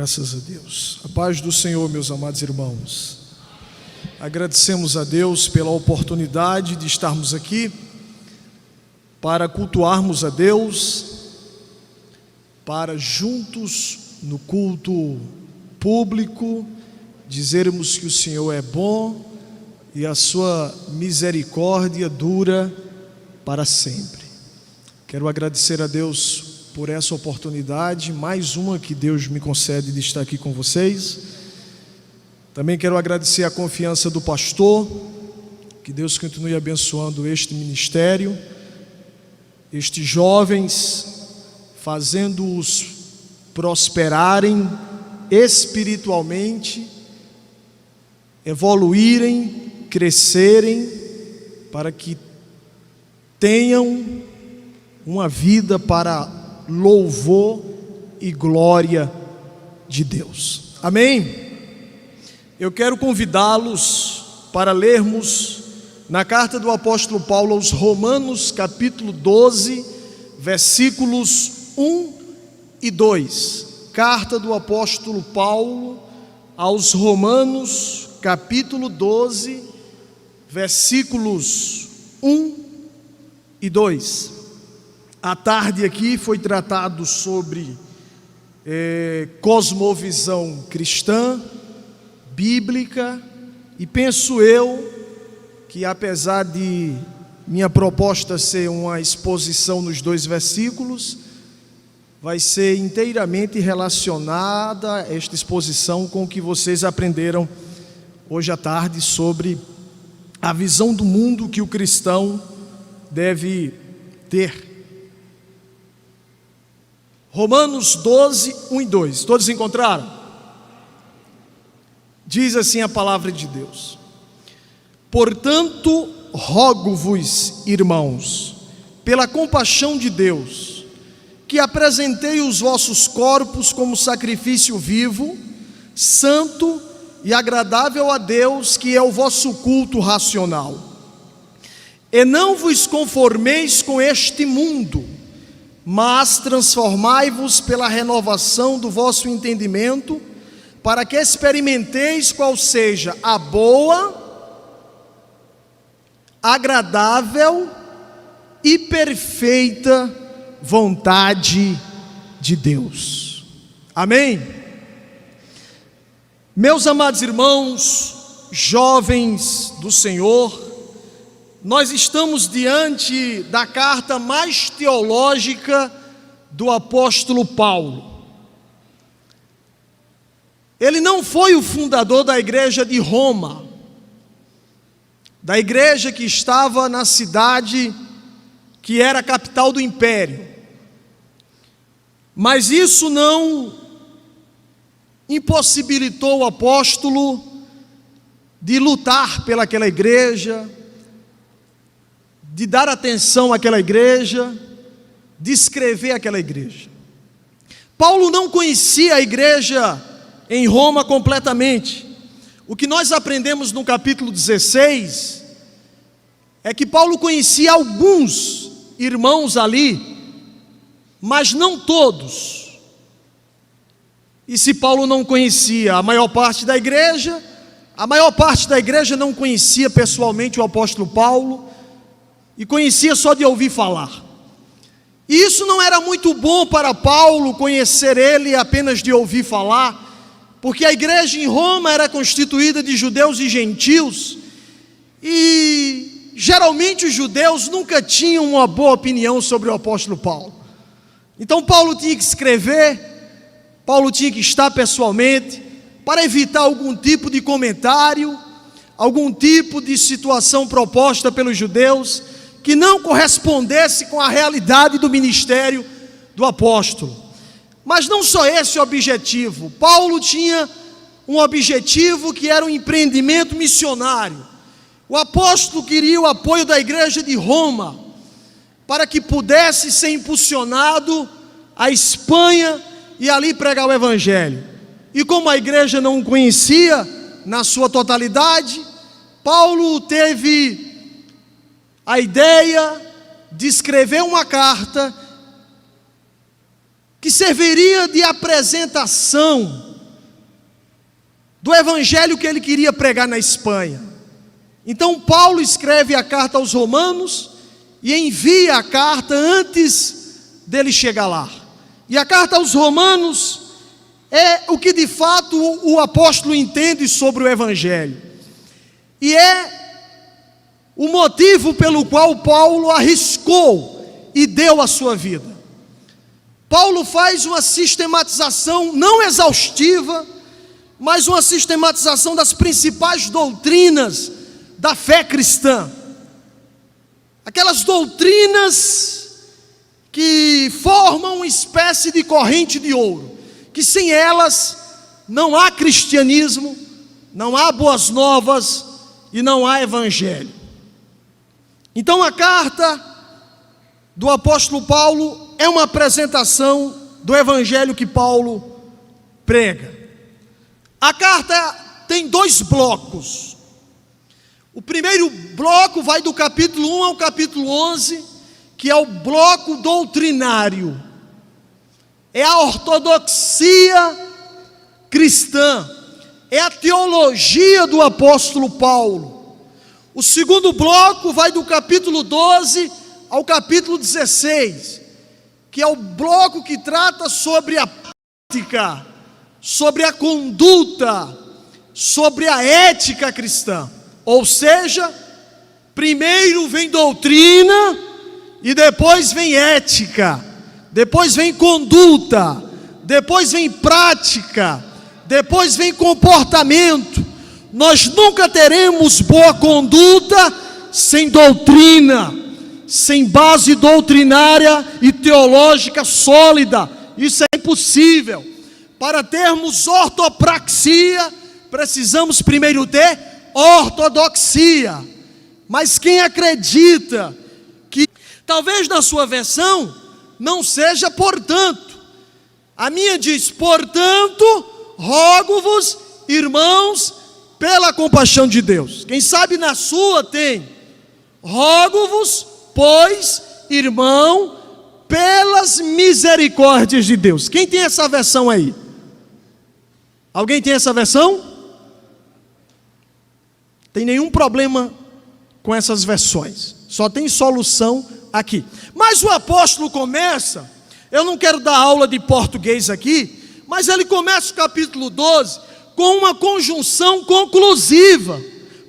Graças a Deus. A paz do Senhor, meus amados irmãos. Agradecemos a Deus pela oportunidade de estarmos aqui para cultuarmos a Deus, para juntos no culto público dizermos que o Senhor é bom e a sua misericórdia dura para sempre. Quero agradecer a Deus por essa oportunidade, mais uma que Deus me concede de estar aqui com vocês. Também quero agradecer a confiança do pastor, que Deus continue abençoando este ministério, estes jovens, fazendo-os prosperarem espiritualmente, evoluírem, crescerem, para que tenham uma vida para louvor e glória de Deus. Amém? Eu quero convidá-los para lermos na carta do apóstolo Paulo aos Romanos, capítulo 12, versículos 1 e 2. Carta do apóstolo Paulo aos Romanos, capítulo 12, versículos 1 e 2. À tarde aqui foi tratado sobre cosmovisão cristã, bíblica, e penso eu que, apesar de minha proposta ser uma exposição nos dois versículos, vai ser inteiramente relacionada esta exposição com o que vocês aprenderam hoje à tarde sobre a visão do mundo que o cristão deve ter. Romanos 12, 1 e 2. Todos encontraram? Diz assim a palavra de Deus: portanto, rogo-vos, irmãos, pela compaixão de Deus, que apresentei os vossos corpos como sacrifício vivo, santo e agradável a Deus, que é o vosso culto racional. E não vos conformeis com este mundo, mas transformai-vos pela renovação do vosso entendimento, para que experimenteis qual seja a boa, agradável e perfeita vontade de Deus. Amém? Meus amados irmãos, jovens do Senhor, nós estamos diante da carta mais teológica do apóstolo Paulo. Ele não foi o fundador da igreja de Roma, da igreja que estava na cidade que era a capital do império. Mas isso não impossibilitou o apóstolo de lutar pelaquela igreja, de dar atenção àquela igreja, de escrever aquela igreja. Paulo não conhecia a igreja em Roma completamente. O que nós aprendemos no capítulo 16 é que Paulo conhecia alguns irmãos ali, mas não todos. E se Paulo não conhecia a maior parte da igreja não conhecia pessoalmente o apóstolo Paulo, e conhecia só de ouvir falar. E isso não era muito bom para Paulo, conhecer ele apenas de ouvir falar, porque a igreja em Roma era constituída de judeus e gentios, e geralmente os judeus nunca tinham uma boa opinião sobre o apóstolo Paulo. Então Paulo tinha que escrever, Paulo tinha que estar pessoalmente, para evitar algum tipo de comentário, algum tipo de situação proposta pelos judeus, que não correspondesse com a realidade do ministério do apóstolo. Mas não só esse o objetivo. Paulo tinha um objetivo que era um empreendimento missionário. O apóstolo queria o apoio da igreja de Roma, para que pudesse ser impulsionado à Espanha e ali pregar o evangelho. E como a igreja não o conhecia na sua totalidade, Paulo teve a ideia de escrever uma carta que serviria de apresentação do evangelho que ele queria pregar na Espanha. Então Paulo escreve a carta aos Romanos e envia a carta antes dele chegar lá. E a carta aos Romanos é o que de fato o apóstolo entende sobre o evangelho. E é o motivo pelo qual Paulo arriscou e deu a sua vida. Paulo faz uma sistematização não exaustiva, mas uma sistematização das principais doutrinas da fé cristã. Aquelas doutrinas que formam uma espécie de corrente de ouro, que sem elas não há cristianismo, não há boas novas e não há evangelho. Então a carta do apóstolo Paulo é uma apresentação do evangelho que Paulo prega. A carta tem 2 blocos. O primeiro bloco vai do capítulo 1 ao capítulo 11, que é o bloco doutrinário. É a ortodoxia cristã, é a teologia do apóstolo Paulo. O segundo bloco vai do capítulo 12 ao capítulo 16, que é o bloco que trata sobre a prática, sobre a conduta, sobre a ética cristã. Ou seja, primeiro vem doutrina e depois vem ética, depois vem conduta, depois vem prática, depois vem comportamento. Nós nunca teremos boa conduta sem doutrina, sem base doutrinária e teológica sólida. Isso é impossível. Para termos ortopraxia, precisamos primeiro ter ortodoxia. Mas quem acredita que, talvez na sua versão, não seja portanto. A minha diz, portanto, rogo-vos, irmãos, pela compaixão de Deus. Quem sabe na sua tem, rogo-vos, pois, irmão, pelas misericórdias de Deus. Quem tem essa versão aí? Alguém tem essa versão? Tem nenhum problema com essas versões, só tem solução aqui. Mas o apóstolo começa, eu não quero dar aula de português aqui, mas ele começa o capítulo 12 com uma conjunção conclusiva.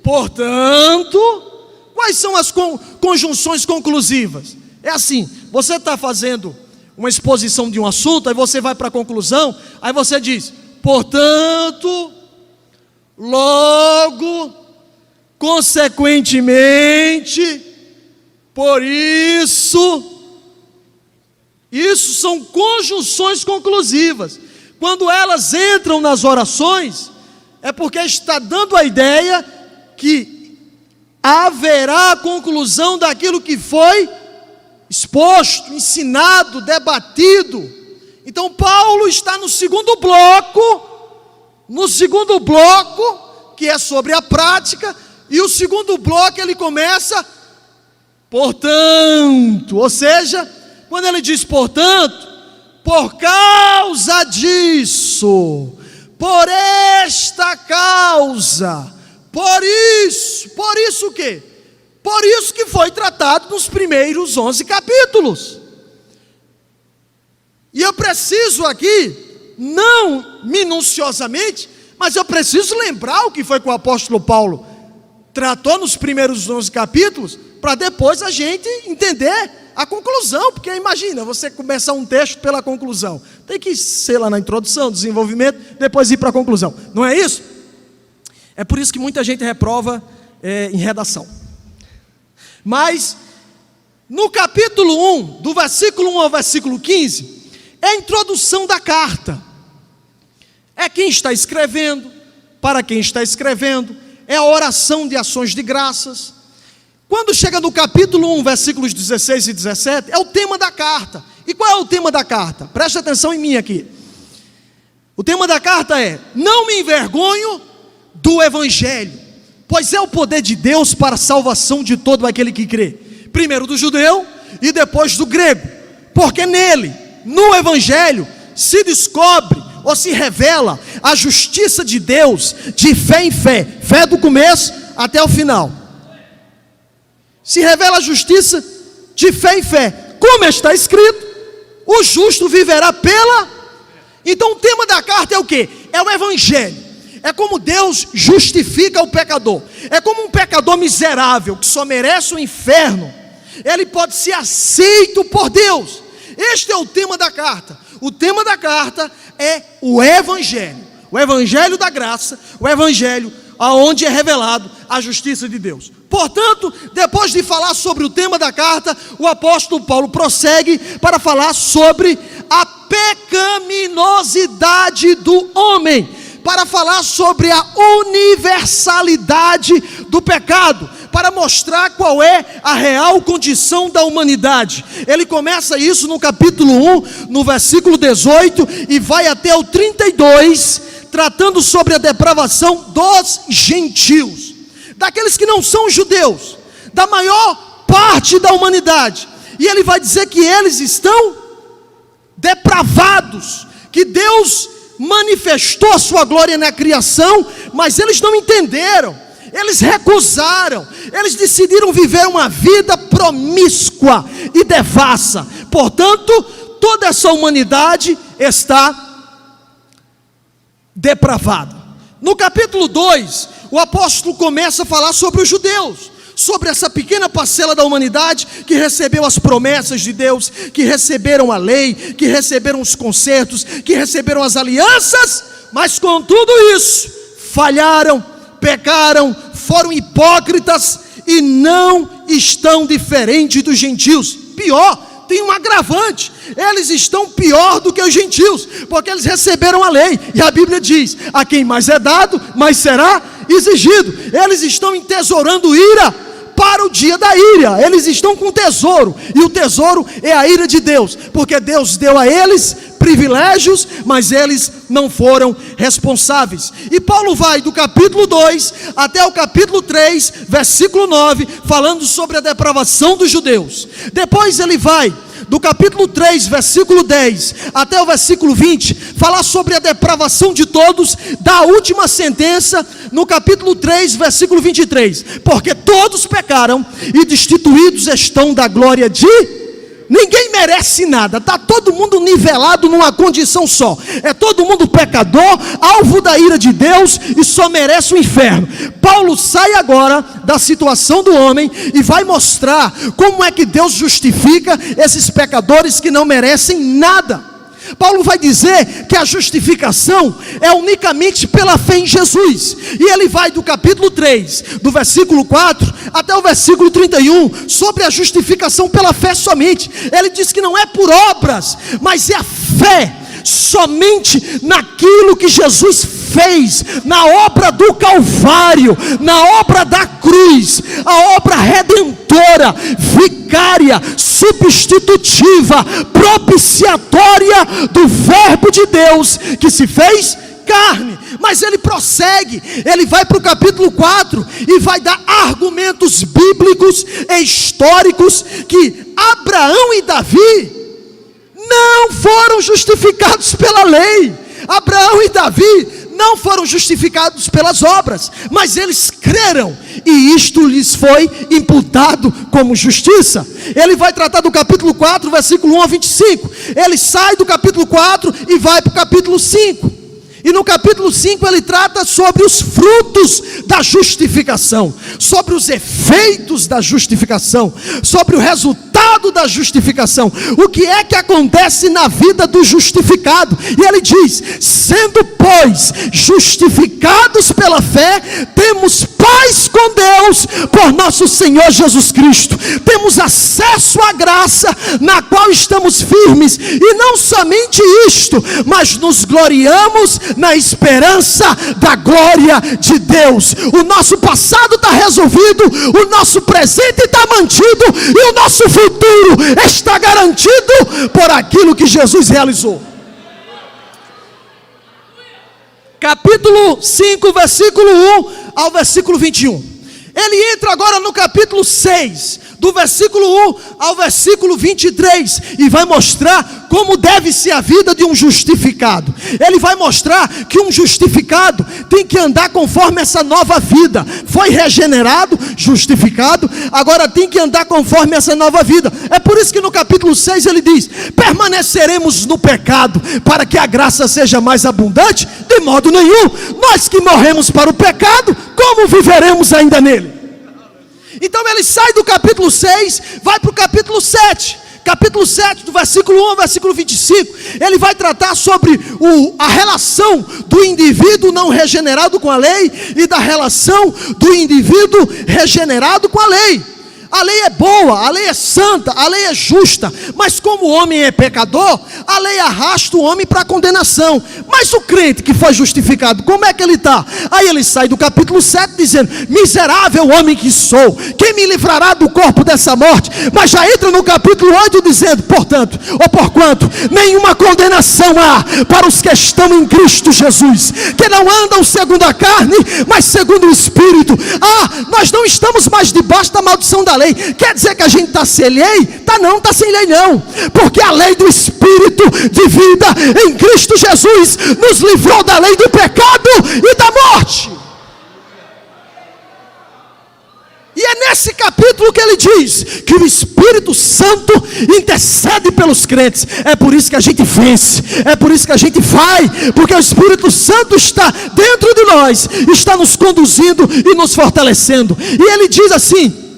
Portanto, quais são as conjunções conclusivas? É assim, você está fazendo uma exposição de um assunto, aí você vai para a conclusão, aí você diz, portanto, logo, consequentemente, por isso são conjunções conclusivas. Quando elas entram nas orações, é porque está dando a ideia que haverá a conclusão daquilo que foi exposto, ensinado, debatido. Então Paulo está no segundo bloco, que é sobre a prática, e o segundo bloco ele começa, portanto, ou seja, quando ele diz portanto, por causa disso, por esta causa, por isso o quê? Por isso que foi tratado nos primeiros 11 capítulos. E eu preciso aqui, não minuciosamente, mas eu preciso lembrar o que foi que o apóstolo Paulo tratou nos primeiros 11 capítulos, para depois a gente entender a conclusão, porque imagina, você começar um texto pela conclusão, tem que ser lá na introdução, desenvolvimento, depois ir para a conclusão, não é isso? É por isso que muita gente reprova em redação. Mas, no capítulo 1, do versículo 1 ao versículo 15, é a introdução da carta, é quem está escrevendo, para quem está escrevendo, é a oração de ações de graças. Quando chega no capítulo 1, versículos 16 e 17, é o tema da carta. E qual é o tema da carta? Preste atenção em mim aqui. O tema da carta é: não me envergonho do evangelho, pois é o poder de Deus para a salvação de todo aquele que crê, primeiro do judeu e depois do grego, porque nele, no evangelho, se descobre ou se revela a justiça de Deus de fé em fé, fé do começo até o final. Se revela a justiça de fé em fé, como está escrito, o justo viverá pela... Então o tema da carta é o quê? É o evangelho. É como Deus justifica o pecador. É como um pecador miserável que só merece o inferno, ele pode ser aceito por Deus. Este é o tema da carta. O tema da carta é o evangelho da graça, o evangelho aonde é revelado a justiça de Deus. Portanto, depois de falar sobre o tema da carta, o apóstolo Paulo prossegue para falar sobre a pecaminosidade do homem, para falar sobre a universalidade do pecado, para mostrar qual é a real condição da humanidade. Ele começa isso no capítulo 1, no versículo 18, e vai até o 32, tratando sobre a depravação dos gentios, daqueles que não são judeus, da maior parte da humanidade. E ele vai dizer que eles estão depravados, que Deus manifestou a sua glória na criação, mas eles não entenderam, eles recusaram, eles decidiram viver uma vida promíscua e devassa. Portanto, toda essa humanidade está depravada. No capítulo 2, o apóstolo começa a falar sobre os judeus, sobre essa pequena parcela da humanidade que recebeu as promessas de Deus, que receberam a lei, que receberam os concertos, que receberam as alianças, mas com tudo isso, falharam, pecaram, foram hipócritas e não estão diferentes dos gentios. Pior, tem um agravante, eles estão pior do que os gentios, porque eles receberam a lei, e a Bíblia diz, a quem mais é dado, mais será exigido. Eles estão entesourando ira para o dia da ira, eles estão com tesouro, e o tesouro é a ira de Deus, porque Deus deu a eles privilégios, mas eles não foram responsáveis. E Paulo vai do capítulo 2 até o capítulo 3, versículo 9, falando sobre a depravação dos judeus. Depois ele vai do capítulo 3, versículo 10 até o versículo 20, falar sobre a depravação de todos, da última sentença, no capítulo 3, versículo 23, porque todos pecaram e destituídos estão da glória de... Ninguém merece nada, está todo mundo nivelado numa condição só, é todo mundo pecador, alvo da ira de Deus e só merece o inferno. Paulo sai agora da situação do homem e vai mostrar como é que Deus justifica esses pecadores que não merecem nada. Paulo vai dizer que a justificação é unicamente pela fé em Jesus, e ele vai do capítulo 3, do versículo 4 até o versículo 31, sobre a justificação pela fé somente. Ele diz que não é por obras, mas é a fé somente naquilo que Jesus fez, na obra do Calvário, na obra da cruz, a obra redentora, vicária, substitutiva, propiciatória do Verbo de Deus, que se fez carne. Mas ele prossegue, ele vai para o capítulo 4 e vai dar argumentos bíblicos e históricos que Abraão e Davi não foram justificados pela lei. Abraão e Davi não foram justificados pelas obras, mas eles creram, e isto lhes foi imputado como justiça. Ele vai tratar do capítulo 4, versículo 1 a 25. Ele sai do capítulo 4 e vai para o capítulo 5. E no capítulo 5 ele trata sobre os frutos da justificação, sobre os efeitos da justificação, sobre o resultado da justificação, o que é que acontece na vida do justificado. E ele diz: sendo pois justificados pela fé, temos paz com Deus por nosso Senhor Jesus Cristo, temos acesso à graça na qual estamos firmes, e não somente isto, mas nos gloriamos na esperança da glória de Deus. O nosso passado está resolvido, o nosso presente está mantido, e o nosso futuro está garantido por aquilo que Jesus realizou. Capítulo 5, versículo 1 ao versículo 21. Ele entra agora no capítulo 6, do versículo 1 ao versículo 23, e vai mostrar como deve ser a vida de um justificado. Ele vai mostrar que um justificado tem que andar conforme essa nova vida. Foi regenerado, justificado, agora tem que andar conforme essa nova vida. É por isso que no capítulo 6 ele diz: permaneceremos no pecado para que a graça seja mais abundante? De modo nenhum. Nós que morremos para o pecado, como viveremos ainda nele? Então ele sai do capítulo 6, vai para o capítulo 7. Capítulo 7, do versículo 1 ao versículo 25, ele vai tratar sobre a relação do indivíduo não regenerado com a lei e da relação do indivíduo regenerado com a lei. A lei é boa, a lei é santa, a lei é justa, mas como o homem é pecador, a lei arrasta o homem para a condenação. Mas o crente que foi justificado, como é que ele está? Aí ele sai do capítulo 7 dizendo: miserável homem que sou, quem me livrará do corpo dessa morte? Mas já entra no capítulo 8 dizendo: portanto, ou porquanto, nenhuma condenação há para os que estão em Cristo Jesus, que não andam segundo a carne, mas segundo o Espírito. Nós não estamos mais debaixo da maldição da lei. Quer dizer que a gente está sem lei? Não está sem lei não, porque a lei do Espírito de vida em Cristo Jesus nos livrou da lei do pecado e da morte. E é nesse capítulo que ele diz que o Espírito Santo intercede pelos crentes. É por isso que a gente vence, é por isso que a gente vai, porque o Espírito Santo está dentro de nós, está nos conduzindo e nos fortalecendo. E ele diz assim: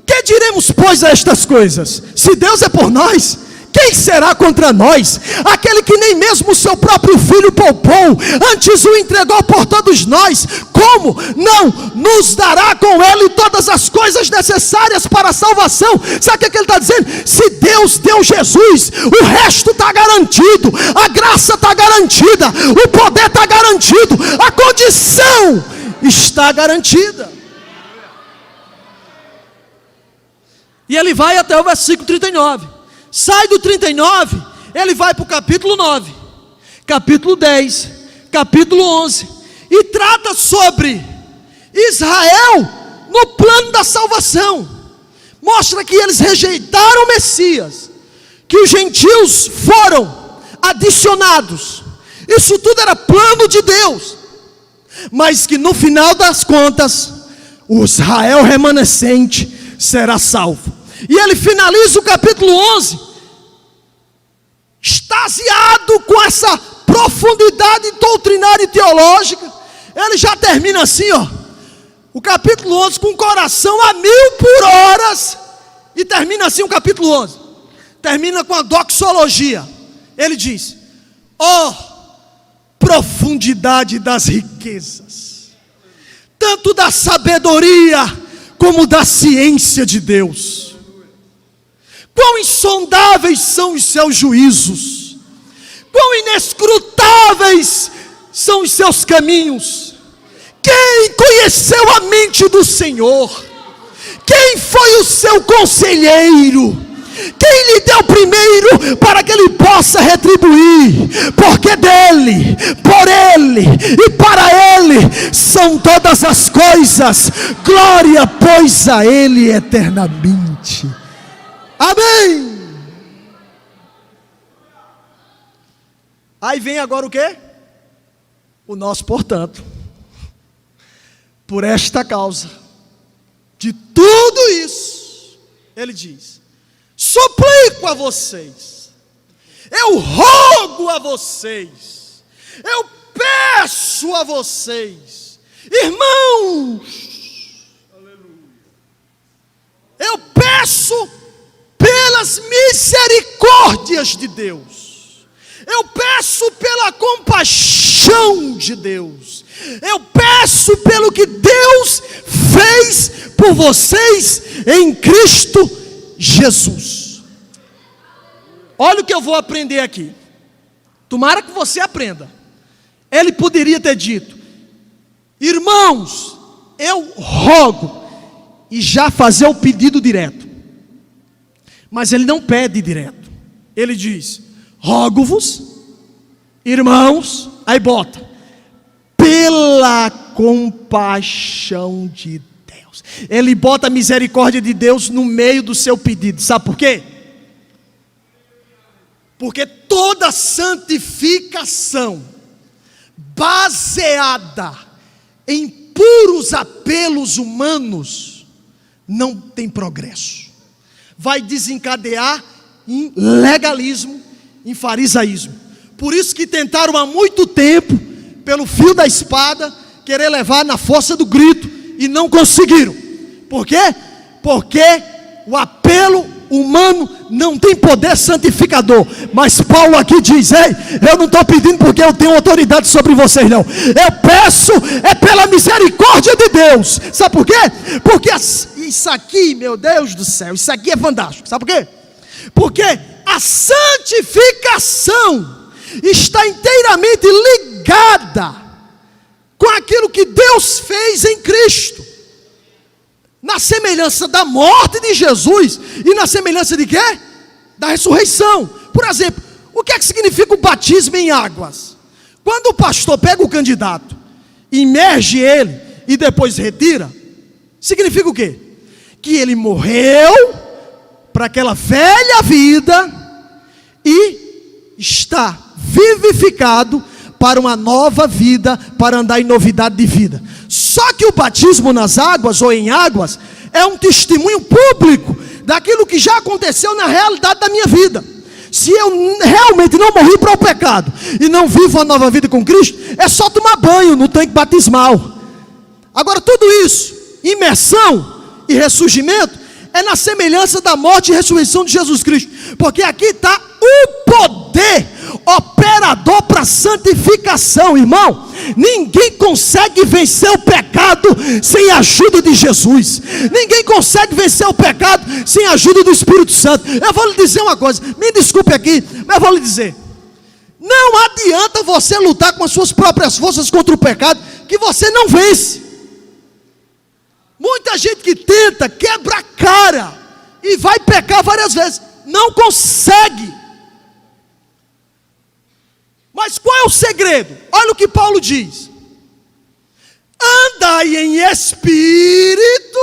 que diremos, pois, a estas coisas? Se Deus é por nós, quem será contra nós? Aquele que nem mesmo o seu próprio filho poupou, antes o entregou por todos nós, como não nos dará com ele todas as coisas necessárias para a salvação? Sabe o que ele está dizendo? Se Deus deu Jesus, o resto está garantido, a graça está garantida, o poder está garantido, a condição está garantida. E ele vai até o versículo 39. Sai do 39, ele vai para o capítulo 9, capítulo 10, capítulo 11, e trata sobre Israel no plano da salvação. Mostra que eles rejeitaram o Messias, que os gentios foram adicionados. Isso tudo era plano de Deus, mas que no final das contas, o Israel remanescente será salvo. E ele finaliza o capítulo 11, extasiado com essa profundidade doutrinária e teológica. Ele já termina assim, o capítulo 11 com o coração a 1000 por horas, e termina assim o capítulo 11, termina com a doxologia. Ele diz: profundidade das riquezas, tanto da sabedoria como da ciência de Deus. Quão insondáveis são os seus juízos, quão inescrutáveis são os seus caminhos. Quem conheceu a mente do Senhor? Quem foi o seu conselheiro? Quem lhe deu primeiro para que ele possa retribuir? Porque dele, por ele e para ele são todas as coisas. Glória, pois, a ele eternamente. Amém. Aí vem agora o quê? O nosso portanto. Por esta causa, de tudo isso, ele diz: suplico a vocês, eu rogo a vocês, eu peço a vocês, irmãos, eu peço pelas misericórdias de Deus, eu peço pela compaixão de Deus, eu peço pelo que Deus fez por vocês em Cristo Jesus. Olha o que eu vou aprender aqui. Tomara que você aprenda. Ele poderia ter dito: irmãos, eu rogo, e já fazer o pedido direto. Mas ele não pede direto. Ele diz: rogo-vos, irmãos, aí bota, pela compaixão de Deus. irmãos. Ele bota a misericórdia de Deus no meio do seu pedido. Sabe por quê? Porque toda santificação baseada em puros apelos humanos não tem progresso. Vai desencadear em legalismo, em farisaísmo. Por isso que tentaram há muito tempo, pelo fio da espada, querer levar na força do grito e não conseguiram. Por quê? Porque o apelo humano não tem poder santificador. Mas Paulo aqui diz: ei, eu não estou pedindo porque eu tenho autoridade sobre vocês, não. Eu peço pela misericórdia de Deus. Sabe por quê? Porque isso aqui, meu Deus do céu, isso aqui é fantástico. Sabe por quê? Porque a santificação está inteiramente ligada com aquilo que Deus fez em Cristo, na semelhança da morte de Jesus e na semelhança de quê? Da ressurreição. Por exemplo, o que é que significa o batismo em águas? Quando o pastor pega o candidato, imerge ele e depois retira, significa o quê? Que ele morreu para aquela velha vida e está vivificado para uma nova vida, para andar em novidade de vida. Só que o batismo nas águas ou em águas é um testemunho público daquilo que já aconteceu na realidade da minha vida. Se eu realmente não morri para o pecado e não vivo uma nova vida com Cristo, é só tomar banho no tanque batismal. Agora tudo isso, imersão e ressurgimento, é na semelhança da morte e ressurreição de Jesus Cristo. Porque aqui está o poder operador para santificação, irmão. Ninguém consegue vencer o pecado sem a ajuda de Jesus. Ninguém consegue vencer o pecado sem a ajuda do Espírito Santo. Eu vou lhe dizer uma coisa, me desculpe aqui, mas eu vou lhe dizer: não adianta você lutar com as suas próprias forças contra o pecado, que você não vence. Muita gente que tenta, quebra a cara e vai pecar várias vezes, não consegue. Mas qual é o segredo? Olha o que Paulo diz: andai em espírito.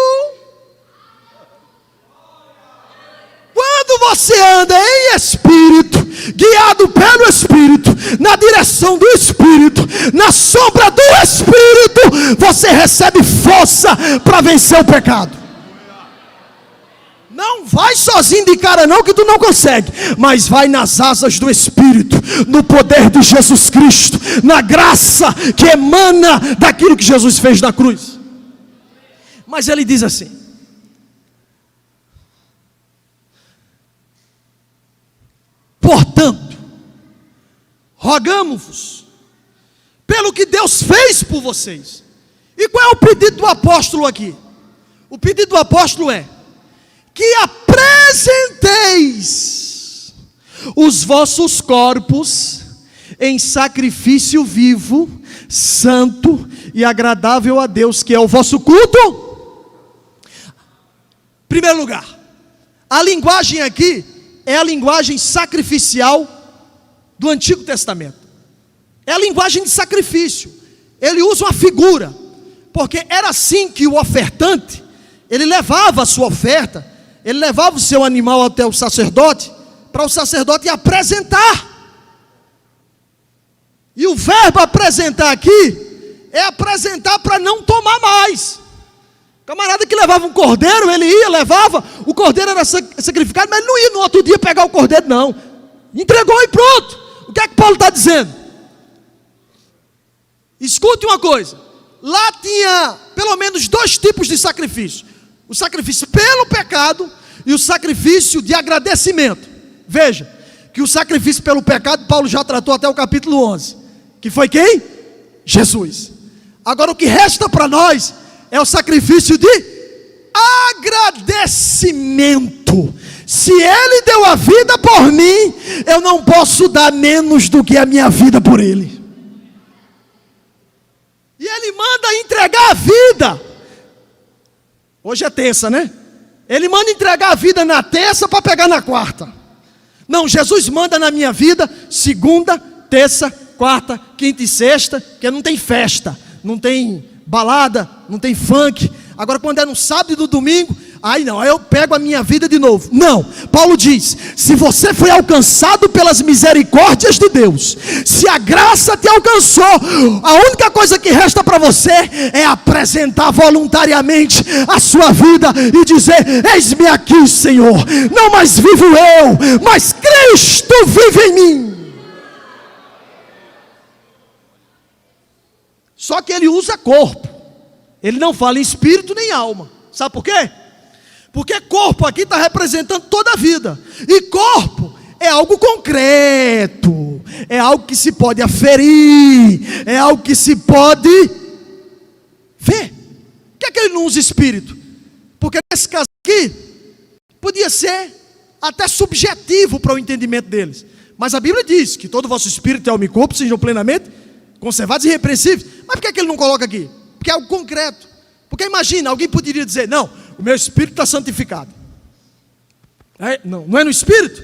Quando você anda em espírito, guiado pelo Espírito, na direção do Espírito, na sombra do Espírito, você recebe força para vencer o pecado. Não vai sozinho de cara não, que tu não consegue, mas vai nas asas do Espírito, no poder de Jesus Cristo, na graça que emana daquilo que Jesus fez na cruz. Mas ele diz assim: portanto, rogamo-vos, pelo que Deus fez por vocês. E qual é o pedido do apóstolo aqui? O pedido do apóstolo é que apresenteis os vossos corpos em sacrifício vivo, santo e agradável a Deus, que é o vosso culto. Primeiro lugar, a linguagem aqui é a linguagem sacrificial do Antigo Testamento. É a linguagem de sacrifício. Ele usa uma figura, porque era assim que o ofertante, ele levava a sua oferta, ele levava o seu animal até o sacerdote, para o sacerdote apresentar. E o verbo apresentar aqui, é apresentar para não tomar mais. Camarada que levava um cordeiro, ele ia, levava, o cordeiro era sacrificado, mas ele não ia no outro dia pegar o cordeiro, não. Entregou e pronto. O que é que Paulo está dizendo? Escute uma coisa: lá tinha pelo menos dois tipos de sacrifício: o sacrifício pelo pecado e o sacrifício de agradecimento. Veja, que o sacrifício pelo pecado, Paulo já tratou até o capítulo 11, que foi quem? Jesus. Agora o que resta para nós é o sacrifício de agradecimento. Se Ele deu a vida por mim, eu não posso dar menos do que a minha vida por Ele. E Ele manda entregar a vida. Hoje é terça, né? Ele manda entregar a vida na terça para pegar na quarta. Não, Jesus manda na minha vida segunda, terça, quarta, quinta e sexta, porque não tem festa, não tem balada, não tem funk. Agora quando é no sábado e no domingo, aí não, aí eu pego a minha vida de novo. Não, Paulo diz, se você foi alcançado pelas misericórdias de Deus, se a graça te alcançou, a única coisa que resta para você é apresentar voluntariamente a sua vida e dizer, eis-me aqui, Senhor, não mais vivo eu, mas Cristo vive em mim. Só que ele usa corpo, ele não fala em espírito nem alma. Sabe por quê? Porque corpo aqui está representando toda a vida, e corpo é algo concreto, é algo que se pode aferir, é algo que se pode ver. Por que é que ele não usa espírito? Porque nesse caso aqui, podia ser até subjetivo para o entendimento deles, mas a Bíblia diz que todo o vosso espírito e alma e corpo sejam plenamente conservados e irrepreensíveis. Mas por que ele não coloca aqui? Porque é algo concreto. Porque imagina, alguém poderia dizer, não, o meu espírito está santificado. Não é no espírito?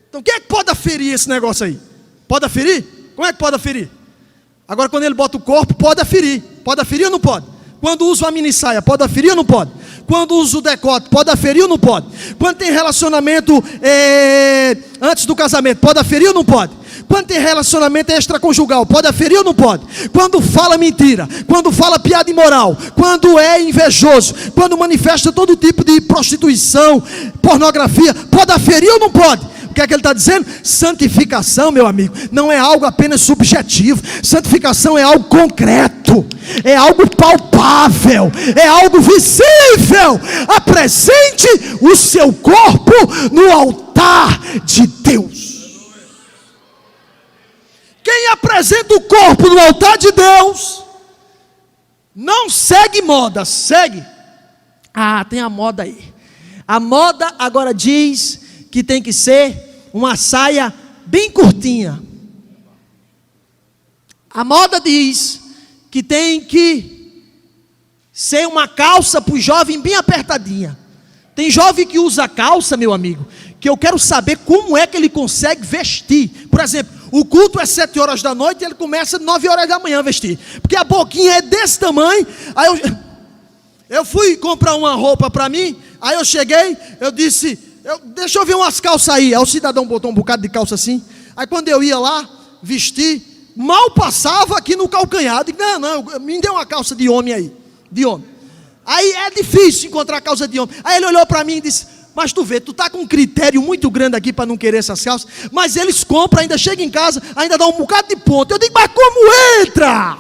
Então quem é que pode aferir esse negócio aí? Pode aferir? Como é que pode aferir? Agora quando ele bota o corpo, pode aferir. Pode aferir ou não pode? Quando usa uma minissaia, pode aferir ou não pode? Quando usa o decote, pode aferir ou não pode? Quando tem relacionamento antes do casamento, pode aferir ou não pode? Quando tem relacionamento extraconjugal, pode aferir ou não pode? Quando fala mentira, quando fala piada imoral, quando é invejoso, quando manifesta todo tipo de prostituição, pornografia, pode aferir ou não pode? O que é que ele está dizendo? Santificação, meu amigo, não é algo apenas subjetivo. Santificação é algo concreto, é algo palpável, é algo visível. Apresente o seu corpo no altar de Deus. Quem apresenta o corpo no altar de Deus não segue moda, segue. Tem a moda aí. A moda agora diz que tem que ser uma saia bem curtinha. A moda diz que tem que ser uma calça para o jovem bem apertadinha. Tem jovem que usa calça, meu amigo, que eu quero saber como é que ele consegue vestir. Por exemplo, o culto é 7 horas da noite e ele começa 9 horas da manhã a vestir. Porque a boquinha é desse tamanho. Aí eu fui comprar uma roupa para mim. Aí eu cheguei, eu disse, deixa eu ver umas calças aí. Aí o cidadão botou um bocado de calça assim. Aí quando eu ia lá vestir, mal passava aqui no calcanhar. Eu digo, não, me dê uma calça de homem aí. De homem. Aí é difícil encontrar calça de homem. Aí ele olhou para mim e disse, mas tu vê, tu está com um critério muito grande aqui para não querer essas calças. Mas eles compram, ainda chega em casa, ainda dá um bocado de ponto. Eu digo, mas como entra?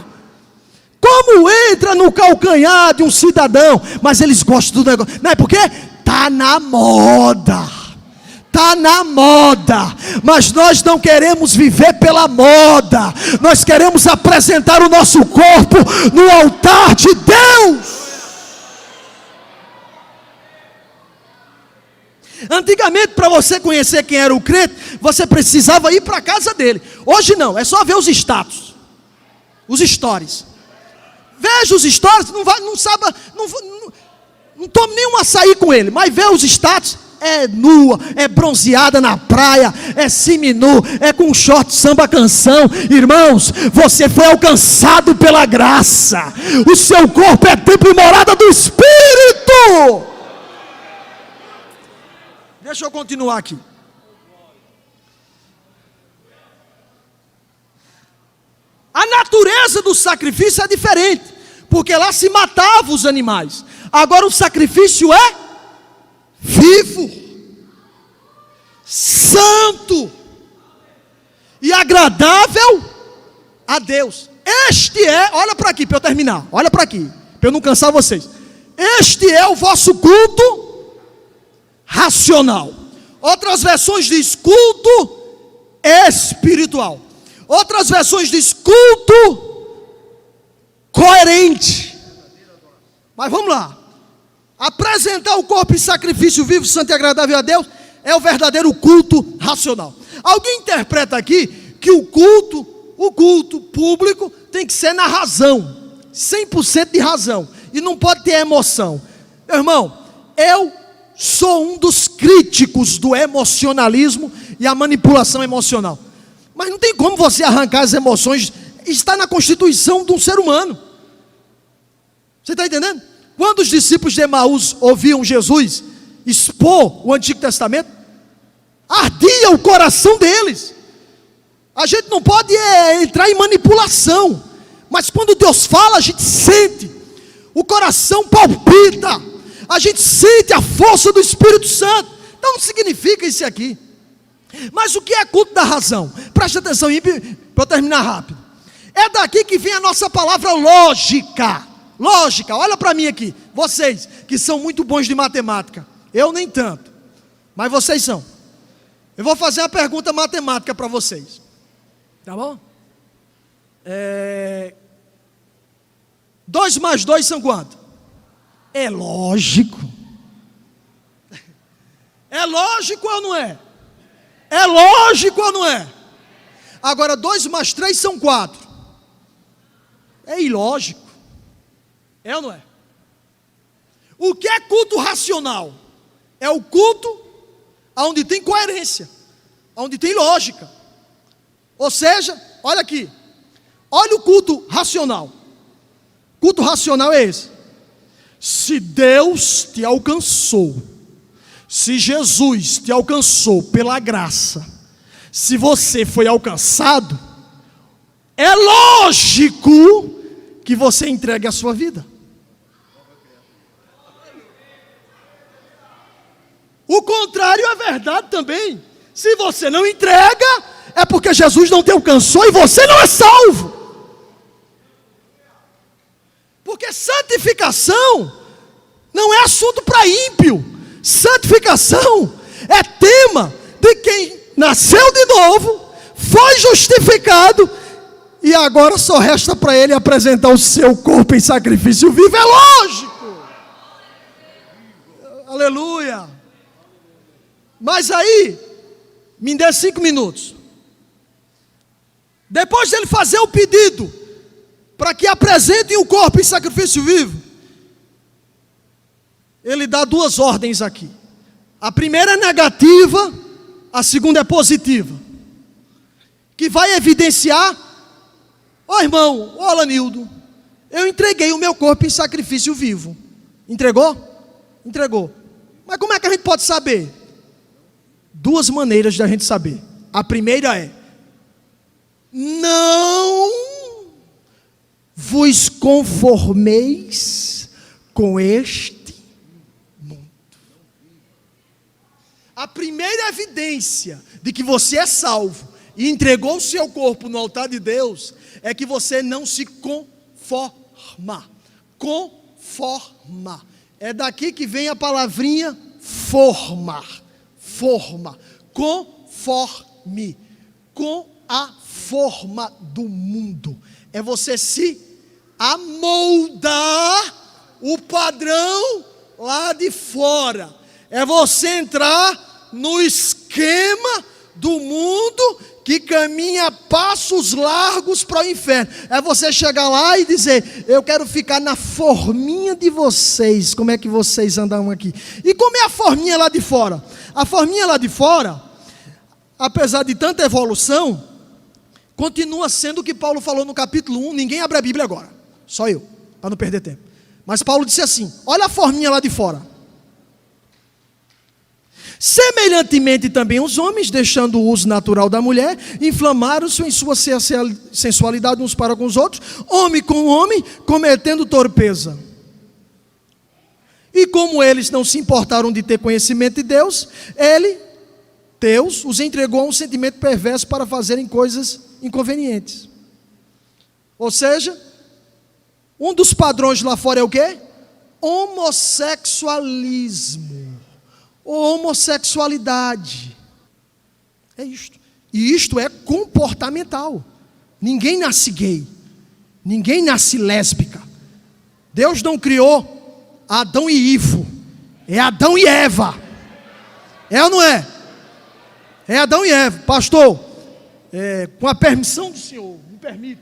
Como entra no calcanhar de um cidadão? Mas eles gostam do negócio. Não é porque? Está na moda. Está na moda. Mas nós não queremos viver pela moda. Nós queremos apresentar o nosso corpo no altar de Deus. Antigamente, para você conhecer quem era o crente, você precisava ir para a casa dele. Hoje não, é só ver os status, os stories. Veja os stories, não tome nenhum açaí com ele, mas vê os status, é nua, é bronzeada na praia, é seminu, é com short samba canção. Irmãos, você foi alcançado pela graça. O seu corpo é templo e morada do Espírito. Deixa eu continuar aqui. A natureza do sacrifício é diferente, porque lá se matava os animais. Agora o sacrifício é vivo, santo e agradável a Deus. Este é, olha para aqui para eu terminar, olha para aqui, para eu não cansar vocês. Este é o vosso culto racional. Outras versões diz culto espiritual. Outras versões diz culto coerente. Mas vamos lá. Apresentar o corpo em sacrifício vivo, santo e agradável a Deus é o verdadeiro culto racional. Alguém interpreta aqui que o culto público tem que ser na razão, 100% de razão, e não pode ter emoção. Meu irmão, eu sou um dos críticos do emocionalismo e a manipulação emocional. Mas não tem como você arrancar as emoções. Está na constituição de um ser humano. Você está entendendo? Quando os discípulos de Emaús ouviam Jesus expor o Antigo Testamento, ardia o coração deles. A gente não pode entrar em manipulação, mas quando Deus fala, a gente sente, o coração palpita, a gente sente a força do Espírito Santo. Então não significa isso aqui. Mas o que é culto da razão? Preste atenção para eu terminar rápido. É daqui que vem a nossa palavra lógica. Lógica, olha para mim aqui. Vocês que são muito bons de matemática, eu nem tanto, mas vocês são. Eu vou fazer uma pergunta matemática para vocês, tá bom? 2 mais 2 são quanto? É lógico. É lógico ou não é? É lógico ou não é? Agora 2 mais 3 são 4. É ilógico. É ou não é? O que é culto racional? É o culto onde tem coerência, onde tem lógica. Ou seja, olha aqui, olha o culto racional. Culto racional é esse. Se Deus te alcançou, se Jesus te alcançou pela graça, se você foi alcançado, é lógico que você entregue a sua vida. O contrário é verdade também. Se você não entrega, é porque Jesus não te alcançou e você não é salvo. Porque santificação não é assunto para ímpio. Santificação é tema de quem nasceu de novo, foi justificado e agora só resta para ele apresentar o seu corpo em sacrifício vivo. É lógico. Aleluia. Mas aí, me dê 5 minutos. Depois dele fazer o pedido para que apresentem o corpo em sacrifício vivo, ele dá 2 ordens aqui. A primeira é negativa, a segunda é positiva, que vai evidenciar: ó irmão, ó Alanildo, eu entreguei o meu corpo em sacrifício vivo. Entregou? Entregou. Mas como é que a gente pode saber? 2 maneiras da gente saber. A primeira é: não vos conformeis com este mundo. A primeira evidência de que você é salvo e entregou o seu corpo no altar de Deus é que você não se conforma. Conforma. É daqui que vem a palavrinha formar. Forma, conforme com a forma do mundo. É você se amoldar o padrão lá de fora. É você entrar no esquema do mundo que caminha a passos largos para o inferno. É você chegar lá e dizer: eu quero ficar na forminha de vocês. Como é que vocês andam aqui? E como é a forminha lá de fora? A forminha lá de fora, apesar de tanta evolução, continua sendo o que Paulo falou no capítulo 1. Ninguém abre a Bíblia agora, só eu, para não perder tempo. Mas Paulo disse assim: olha a forminha lá de fora. Semelhantemente também os homens, deixando o uso natural da mulher, inflamaram-se em sua sensualidade uns para com os outros, homem com homem, cometendo torpeza. E como eles não se importaram de ter conhecimento de Deus, Deus, os entregou a um sentimento perverso para fazerem coisas inconvenientes. Ou seja, um dos padrões lá fora é o quê? Homossexualismo. Homossexualidade. É isto. E isto é comportamental. Ninguém nasce gay. Ninguém nasce lésbica. Deus não criou Adão e Ivo. É Adão e Eva. É ou não é? É Adão e Eva. Pastor, com a permissão do senhor, me permite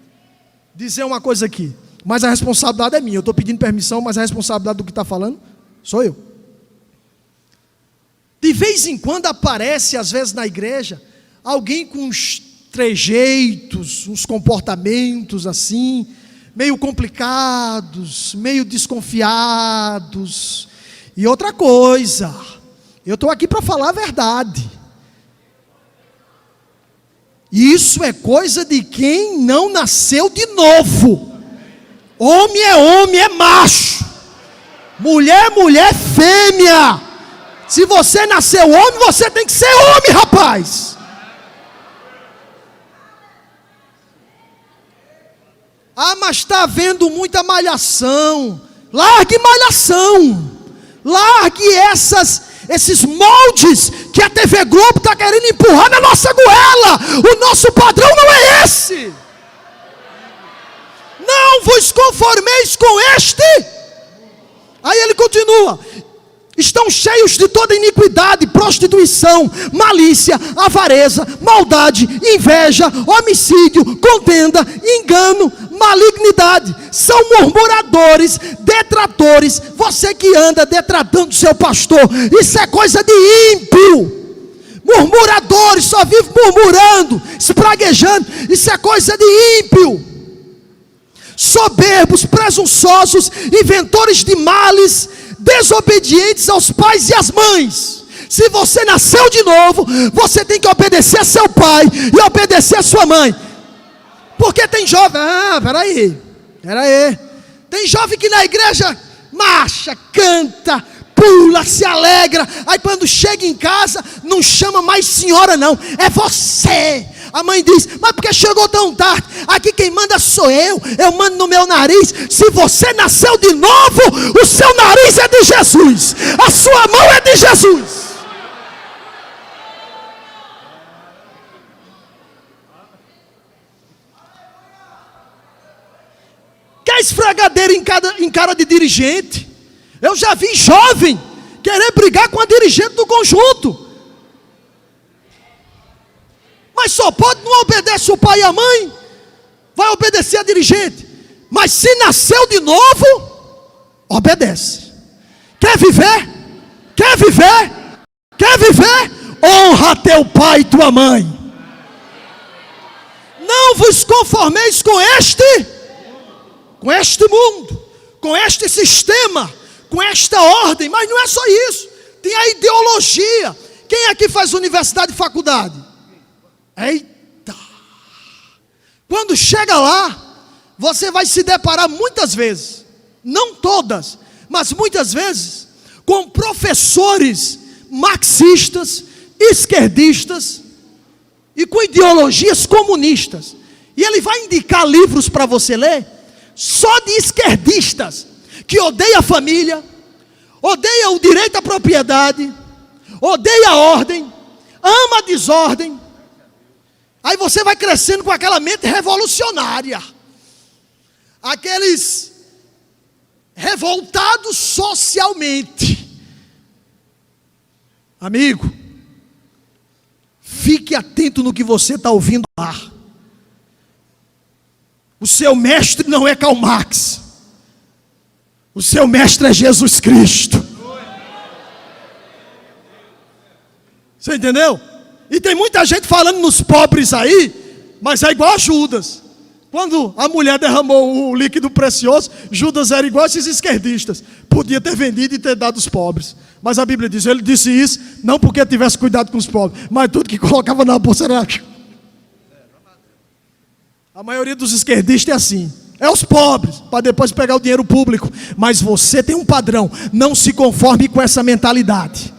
dizer uma coisa aqui. Mas a responsabilidade é minha. Eu estou pedindo permissão, mas a responsabilidade do que está falando sou eu. De vez em quando aparece, às vezes na igreja, alguém com uns trejeitos, uns comportamentos assim, meio complicados, meio desconfiados. E outra coisa, eu estou aqui para falar a verdade. Isso é coisa de quem não nasceu de novo. Homem, é macho. Mulher, fêmea. Se você nasceu homem, você tem que ser homem, rapaz. Ah, mas está havendo muita malhação. Largue malhação. Largue esses moldes que a TV Globo está querendo empurrar na nossa goela. O nosso padrão não é esse. Não vos conformeis com este. Aí ele continua: estão cheios de toda iniquidade, prostituição, malícia, avareza, maldade, inveja, homicídio, contenda, engano, malignidade. São murmuradores, detratores. Você que anda detratando seu pastor, isso é coisa de ímpio. Murmuradores, só vive murmurando, espraguejando, isso é coisa de ímpio. Soberbos, presunçosos, inventores de males, desobedientes aos pais e às mães. Se você nasceu de novo, você tem que obedecer a seu pai e obedecer a sua mãe. Porque tem jovem, peraí, tem jovem que na igreja marcha, canta, pula, se alegra. Aí quando chega em casa, não chama mais senhora não, é você. A mãe diz: mas porque chegou tão tarde? Aqui quem manda sou eu mando no meu nariz. Se você nasceu de novo, o seu nariz é de Jesus, a sua mão é de Jesus. Quer esfregadeira em cara de dirigente? Eu já vi jovem querer brigar com a dirigente do conjunto. Mas só pode, não obedece o pai e a mãe, vai obedecer a dirigente. Mas se nasceu de novo, obedece. Quer viver? Honra teu pai e tua mãe. Não vos conformeis com este mundo, com este sistema, com esta ordem. Mas não é só isso, tem a ideologia. Quem aqui faz universidade e faculdade? Eita! Quando chega lá, você vai se deparar muitas vezes, não todas, mas muitas vezes, com professores marxistas, esquerdistas e com ideologias comunistas. E ele vai indicar livros para você ler, só de esquerdistas, que odeia a família, odeia o direito à propriedade, odeia a ordem, ama a desordem. Aí você vai crescendo com aquela mente revolucionária, aqueles revoltados socialmente. Amigo, fique atento no que você está ouvindo lá. O seu mestre não é Karl Marx, o seu mestre é Jesus Cristo. Você entendeu? E tem muita gente falando nos pobres aí, mas é igual a Judas. Quando a mulher derramou o líquido precioso, Judas era igual a esses esquerdistas. Podia ter vendido e ter dado aos pobres. Mas a Bíblia diz, ele disse isso, não porque tivesse cuidado com os pobres, mas tudo que colocava na bolsa era... A maioria dos esquerdistas é assim. É os pobres, para depois pegar o dinheiro público. Mas você tem um padrão, não se conforme com essa mentalidade.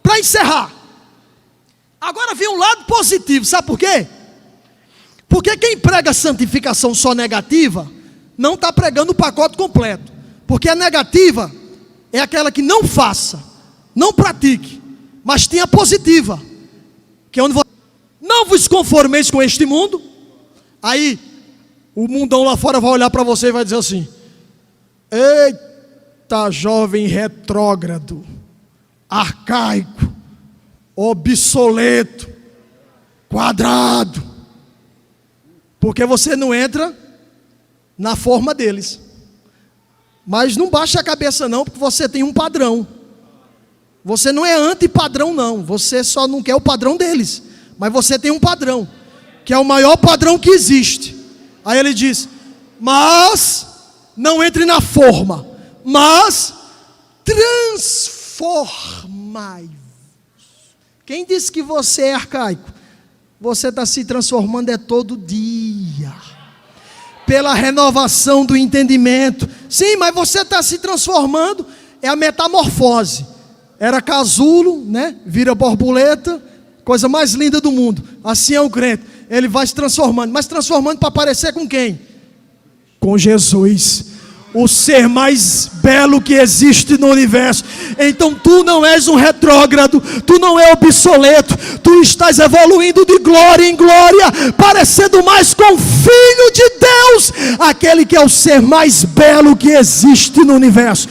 Para encerrar, agora vem um lado positivo, sabe por quê? Porque quem prega santificação só negativa, não está pregando o pacote completo. Porque a negativa é aquela que não faça, não pratique, mas tenha a positiva, que é onde você... Não vos conformeis com este mundo. Aí, o mundão lá fora vai olhar para você e vai dizer assim: eita jovem retrógrado, arcaico, obsoleto, quadrado. Porque você não entra na forma deles. Mas não baixa a cabeça não, porque você tem um padrão. Você não é anti-padrão não, você só não quer o padrão deles. Mas você tem um padrão, que é o maior padrão que existe. Aí ele diz: Mas, não entre na forma, mas transformai-vos. Quem disse que você é arcaico? Você está se transformando todo dia, pela renovação do entendimento. Sim, mas você está se transformando, é a metamorfose. Era casulo, né? Vira borboleta, coisa mais linda do mundo. Assim é o crente, ele vai se transformando, mas transformando para parecer com quem? Com Jesus, o ser mais belo que existe no universo. Então tu não és um retrógrado, tu não é obsoleto, tu estás evoluindo de glória em glória, parecendo mais com o Filho de Deus, aquele que é o ser mais belo que existe no universo.